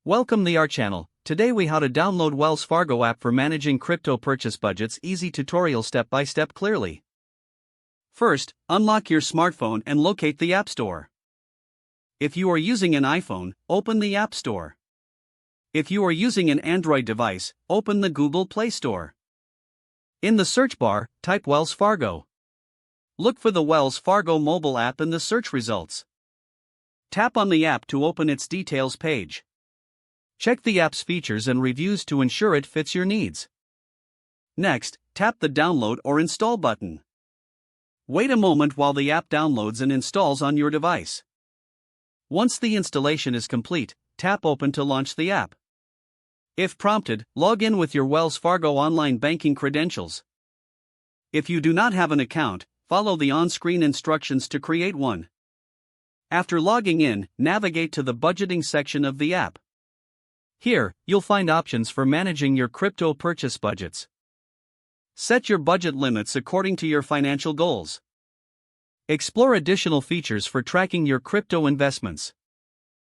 Welcome to our channel. Today we how to download Wells Fargo app for managing crypto purchase budgets. Easy tutorial step by step clearly. First, unlock your smartphone and locate the App Store. If you are using an iPhone, open the App Store. If you are using an Android device, open the Google Play Store. In the search bar, type Wells Fargo. Look for the Wells Fargo mobile app in the search results. Tap on the app to open its details page. Check the app's features and reviews to ensure it fits your needs. Next, tap the download or install button. Wait a moment while the app downloads and installs on your device. Once the installation is complete, tap Open to launch the app. If prompted, log in with your Wells Fargo online banking credentials. If you do not have an account, follow the on-screen instructions to create one. After logging in, navigate to the budgeting section of the app. Here, you'll find options for managing your crypto purchase budgets. Set your budget limits according to your financial goals. Explore additional features for tracking your crypto investments.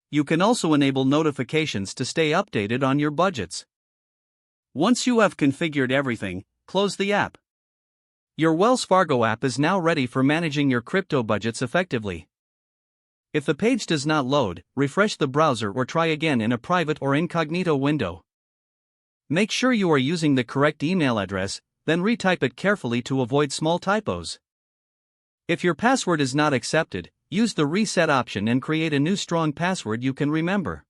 You can also enable notifications to stay updated on your budgets. Once you have configured everything, close the app. Your Wells Fargo app is now ready for managing your crypto budgets effectively. If the page does not load, refresh the browser or try again in a private or incognito window. Make sure you are using the correct email address, then retype it carefully to avoid small typos. If your password is not accepted, use the reset option and create a new strong password you can remember.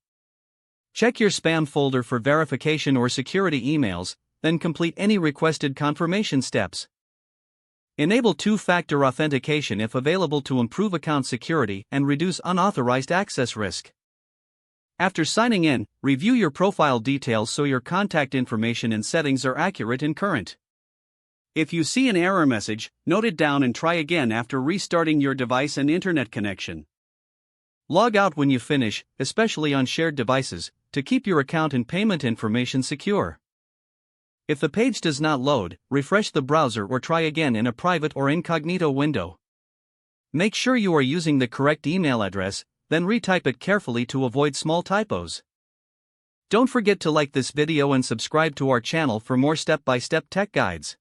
Check your spam folder for verification or security emails, then complete any requested confirmation steps. Enable two-factor authentication if available to improve account security and reduce unauthorized access risk. After signing in, review your profile details so your contact information and settings are accurate and current. If you see an error message, note it down and try again after restarting your device and internet connection. Log out when you finish, especially on shared devices, to keep your account and payment information secure. If the page does not load, refresh the browser or try again in a private or incognito window. Make sure you are using the correct email address, then retype it carefully to avoid small typos. Don't forget to like this video and subscribe to our channel for more step-by-step tech guides.